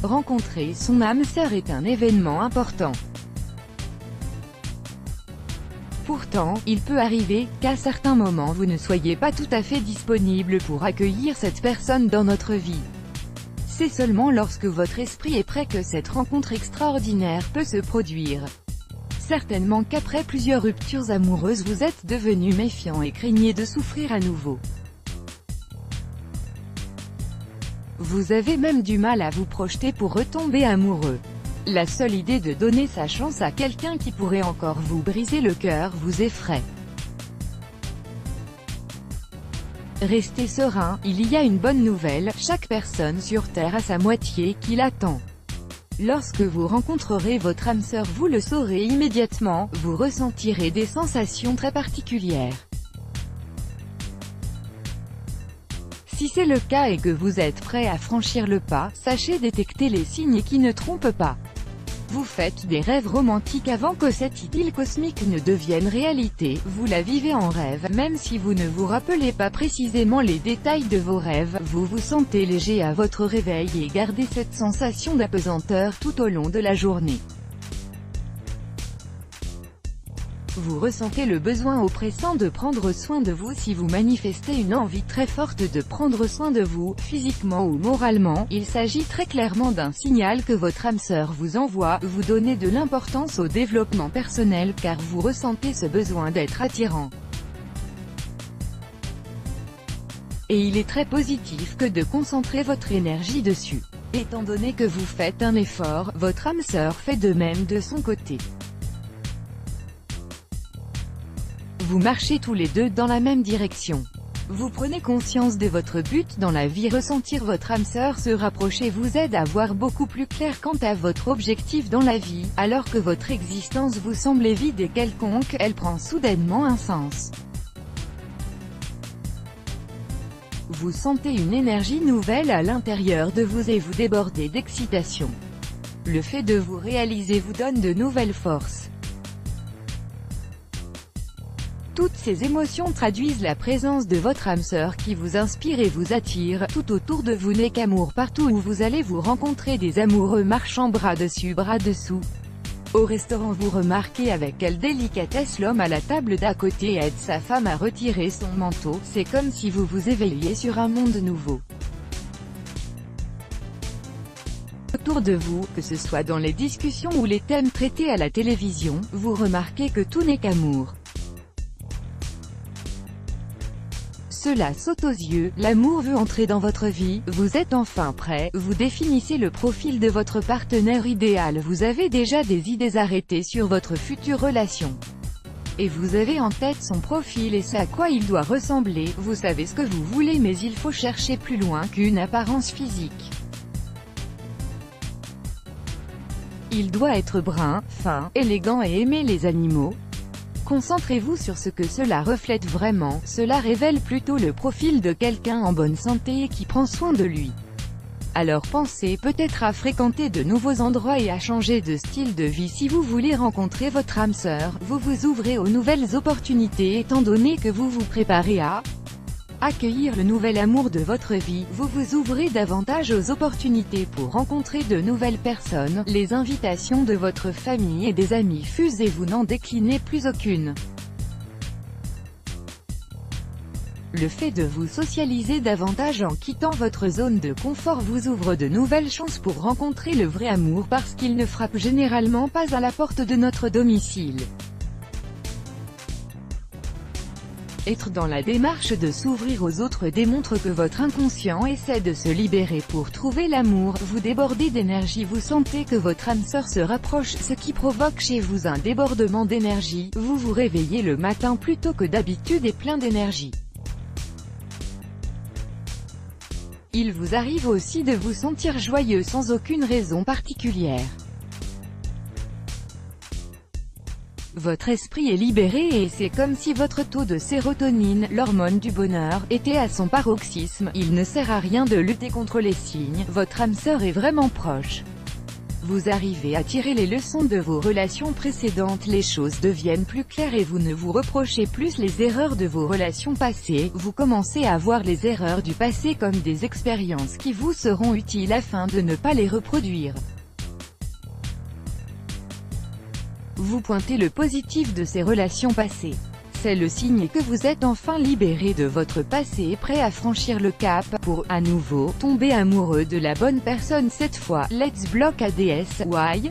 Rencontrer son âme sœur est un événement important. Pourtant, il peut arriver qu'à certains moments vous ne soyez pas tout à fait disponible pour accueillir cette personne dans notre vie. C'est seulement lorsque votre esprit est prêt que cette rencontre extraordinaire peut se produire. Certainement qu'après plusieurs ruptures amoureuses vous êtes devenu méfiant et craignez de souffrir à nouveau. Vous avez même du mal à vous projeter pour retomber amoureux. La seule idée de donner sa chance à quelqu'un qui pourrait encore vous briser le cœur vous effraie. Restez serein, il y a une bonne nouvelle, chaque personne sur Terre a sa moitié qui l'attend. Lorsque vous rencontrerez votre âme sœur vous le saurez immédiatement, vous ressentirez des sensations très particulières. Si c'est le cas et que vous êtes prêt à franchir le pas, sachez détecter les signes qui ne trompent pas. Vous faites des rêves romantiques avant que cette idylle cosmique ne devienne réalité, vous la vivez en rêve, même si vous ne vous rappelez pas précisément les détails de vos rêves, vous vous sentez léger à votre réveil et gardez cette sensation d'apesanteur tout au long de la journée. Vous ressentez le besoin oppressant de prendre soin de vous. Si vous manifestez une envie très forte de prendre soin de vous, physiquement ou moralement, il s'agit très clairement d'un signal que votre âme sœur vous envoie. Vous donnez de l'importance au développement personnel car vous ressentez ce besoin d'être attirant. Et il est très positif que de concentrer votre énergie dessus. Étant donné que vous faites un effort, votre âme sœur fait de même de son côté. Vous marchez tous les deux dans la même direction. Vous prenez conscience de votre but dans la vie. Ressentir votre âme sœur se rapprocher vous aide à voir beaucoup plus clair quant à votre objectif dans la vie, alors que votre existence vous semblait vide et quelconque, elle prend soudainement un sens. Vous sentez une énergie nouvelle à l'intérieur de vous et vous débordez d'excitation. Le fait de vous réaliser vous donne de nouvelles forces. Toutes ces émotions traduisent la présence de votre âme sœur qui vous inspire et vous attire. Tout autour de vous n'est qu'amour. Partout où vous allez vous rencontrer des amoureux marchant bras dessus bras dessous. Au restaurant vous remarquez avec quelle délicatesse l'homme à la table d'à côté aide sa femme à retirer son manteau. C'est comme si vous vous éveilliez sur un monde nouveau. Autour de vous, que ce soit dans les discussions ou les thèmes traités à la télévision, vous remarquez que tout n'est qu'amour. Cela saute aux yeux, l'amour veut entrer dans votre vie, vous êtes enfin prêt, vous définissez le profil de votre partenaire idéal, vous avez déjà des idées arrêtées sur votre future relation. Et vous avez en tête son profil et ce à quoi il doit ressembler, vous savez ce que vous voulez mais il faut chercher plus loin qu'une apparence physique. Il doit être brun, fin, élégant et aimer les animaux. Concentrez-vous sur ce que cela reflète vraiment, cela révèle plutôt le profil de quelqu'un en bonne santé et qui prend soin de lui. Alors pensez peut-être à fréquenter de nouveaux endroits et à changer de style de vie. Si vous voulez rencontrer votre âme sœur, vous vous ouvrez aux nouvelles opportunités étant donné que vous vous préparez à accueillir le nouvel amour de votre vie, vous vous ouvrez davantage aux opportunités pour rencontrer de nouvelles personnes, les invitations de votre famille et des amis fusent et vous n'en déclinez plus aucune. Le fait de vous socialiser davantage en quittant votre zone de confort vous ouvre de nouvelles chances pour rencontrer le vrai amour parce qu'il ne frappe généralement pas à la porte de notre domicile. Être dans la démarche de s'ouvrir aux autres démontre que votre inconscient essaie de se libérer pour trouver l'amour, vous débordez d'énergie, vous sentez que votre âme sœur se rapproche, ce qui provoque chez vous un débordement d'énergie, vous vous réveillez le matin plus tôt que d'habitude et plein d'énergie. Il vous arrive aussi de vous sentir joyeux sans aucune raison particulière. Votre esprit est libéré et c'est comme si votre taux de sérotonine, l'hormone du bonheur, était à son paroxysme. Il ne sert à rien de lutter contre les signes, votre âme sœur est vraiment proche. Vous arrivez à tirer les leçons de vos relations précédentes, les choses deviennent plus claires et vous ne vous reprochez plus les erreurs de vos relations passées, vous commencez à voir les erreurs du passé comme des expériences qui vous seront utiles afin de ne pas les reproduire. Vous pointez le positif de ces relations passées. C'est le signe que vous êtes enfin libéré de votre passé et prêt à franchir le cap, pour, à nouveau, tomber amoureux de la bonne personne cette fois. Let's block ADS, why?